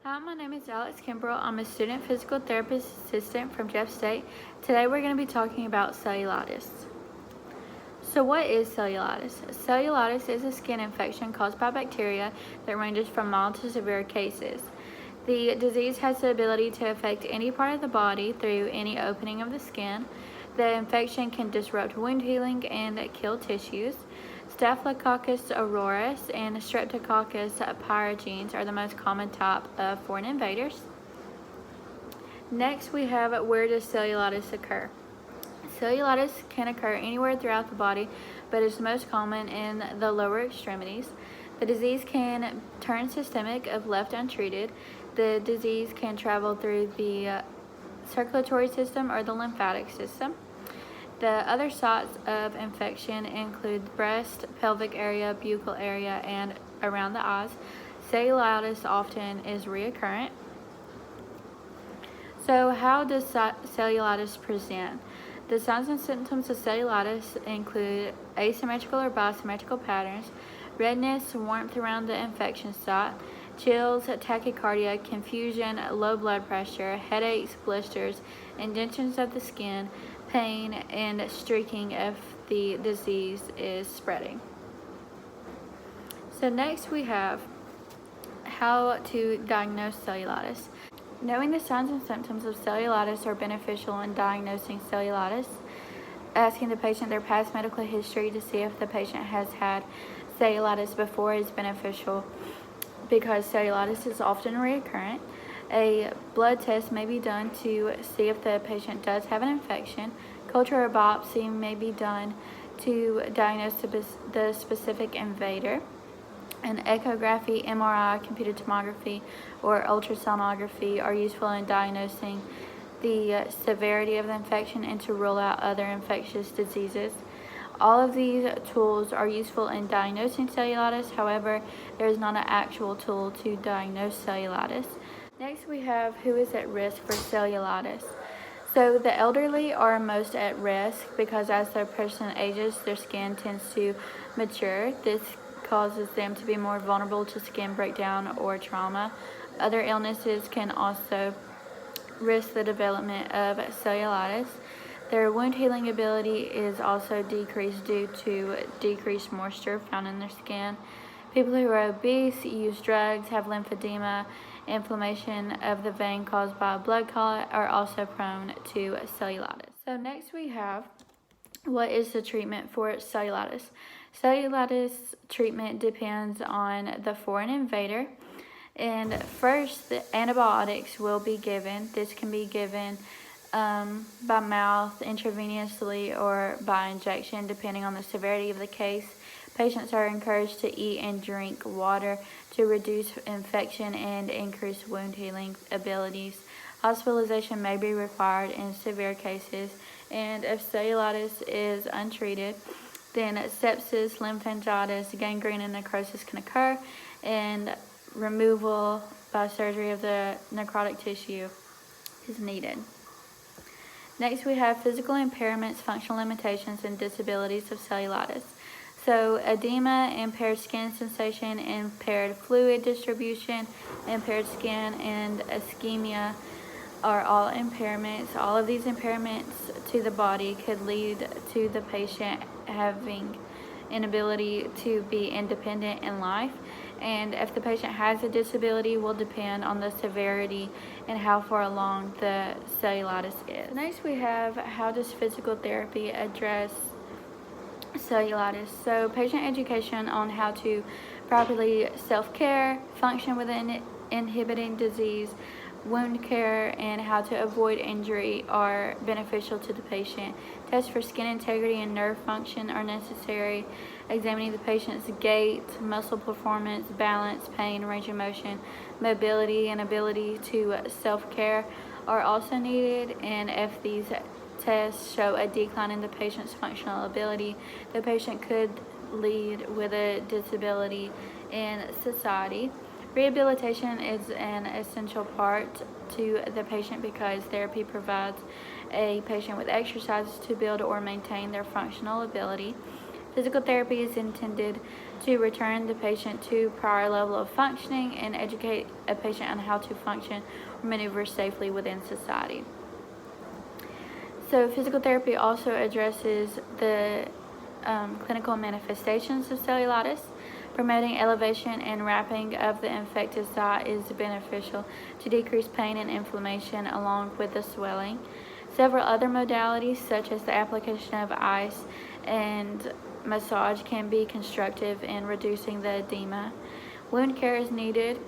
Hi, my name is Alex Kimbrell. I'm a student physical therapist assistant from Jeff State. Today we're going to be talking about cellulitis. So what is cellulitis? Cellulitis is a skin infection caused by bacteria that ranges from mild to severe cases. The disease has the ability to affect any part of the body through any opening of the skin. The infection can disrupt wound healing and kill tissues. Staphylococcus aureus and Streptococcus pyogenes are the most common type of foreign invaders. Next, we have where does cellulitis occur? Cellulitis can occur anywhere throughout the body, but is most common in the lower extremities. The disease can turn systemic if left untreated. The disease can travel through the circulatory system or the lymphatic system. The other sites of infection include breast, pelvic area, buccal area, and around the eyes. Cellulitis often is recurrent. So how does cellulitis present? The signs and symptoms of cellulitis include asymmetrical or bisymmetrical patterns, redness, warmth around the infection site, chills, tachycardia, confusion, low blood pressure, headaches, blisters, indentions of the skin, pain, and streaking if the disease is spreading. So next we have how to diagnose cellulitis. Knowing the signs and symptoms of cellulitis are beneficial in diagnosing cellulitis. Asking the patient their past medical history to see if the patient has had cellulitis before is beneficial because cellulitis is often recurrent. A blood test may be done to see if the patient does have an infection. Culture or biopsy may be done to diagnose the specific invader. An echography, MRI, computed tomography, or ultrasonography are useful in diagnosing the severity of the infection and to rule out other infectious diseases. All of these tools are useful in diagnosing cellulitis. However, there is not an actual tool to diagnose cellulitis. Next, we have who is at risk for cellulitis. So the elderly are most at risk because as their person ages, their skin tends to mature. This causes them to be more vulnerable to skin breakdown or trauma. Other illnesses can also risk the development of cellulitis. Their wound healing ability is also decreased due to decreased moisture found in their skin. People who are obese, use drugs, have lymphedema, inflammation of the vein caused by a blood clot are also prone to cellulitis. So next we have what is the treatment for cellulitis? Cellulitis treatment depends on the foreign invader. And first, the antibiotics will be given. This can be given by mouth, intravenously, or by injection, depending on the severity of the case. Patients are encouraged to eat and drink water to reduce infection and increase wound healing abilities. Hospitalization may be required in severe cases, and if cellulitis is untreated, then sepsis, lymphangitis, gangrene, and necrosis can occur, and removal by surgery of the necrotic tissue is needed. Next, we have physical impairments, functional limitations, and disabilities of cellulitis. So edema, impaired skin sensation, impaired fluid distribution, impaired skin, and ischemia are all impairments. All of these impairments to the body could lead to the patient having inability to be independent in life. And if the patient has a disability, will depend on the severity and how far along the cellulitis is. Next, we have how does physical therapy address cellulitis? So patient education on how to properly self-care, function within inhibiting disease, wound care, and how to avoid injury are beneficial to the patient. Tests for skin integrity and nerve function are necessary. Examining the patient's gait, muscle performance, balance, pain, range of motion, mobility, and ability to self-care are also needed. And if these tests show a decline in the patient's functional ability, the patient could lead with a disability in society. Rehabilitation is an essential part to the patient because therapy provides a patient with exercises to build or maintain their functional ability. Physical therapy is intended to return the patient to prior level of functioning and educate a patient on how to function or maneuver safely within society. So physical therapy also addresses the clinical manifestations of cellulitis. Promoting elevation and wrapping of the infected site is beneficial to decrease pain and inflammation along with the swelling. Several other modalities, such as the application of ice and massage, can be constructive in reducing the edema. Wound care is needed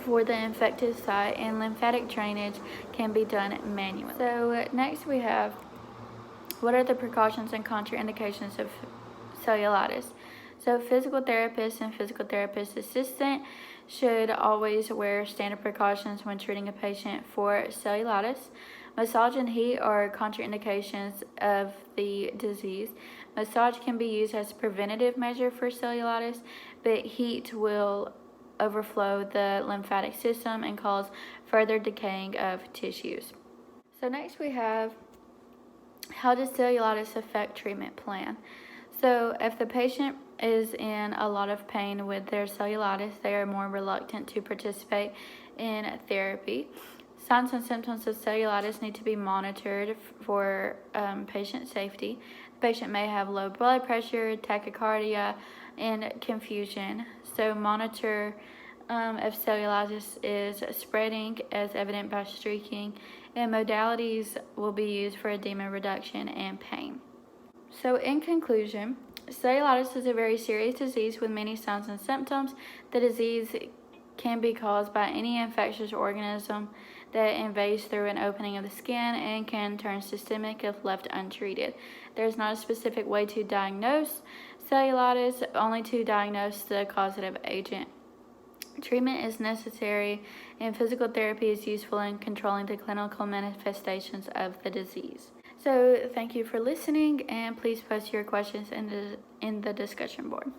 for the infected site, and lymphatic drainage can be done manually. So next we have, what are the precautions and contraindications of cellulitis? So physical therapist and physical therapist assistant should always wear standard precautions when treating a patient for cellulitis. Massage and heat are contraindications of the disease. Massage can be used as a preventative measure for cellulitis, but heat will overflow the lymphatic system and cause further decaying of tissues. So next we have, how does cellulitis affect treatment plan? So if the patient is in a lot of pain with their cellulitis, they are more reluctant to participate in therapy. Signs and symptoms of cellulitis need to be monitored for patient safety. The patient may have low blood pressure, tachycardia, and confusion. So monitor if cellulitis is spreading as evident by streaking, and modalities will be used for edema reduction and pain. So in conclusion, cellulitis is a very serious disease with many signs and symptoms. The disease can be caused by any infectious organism that invades through an opening of the skin and can turn systemic if left untreated. There is not a specific way to diagnose cellulitis, only to diagnose the causative agent. Treatment is necessary, and physical therapy is useful in controlling the clinical manifestations of the disease. So thank you for listening, and please post your questions in the discussion board.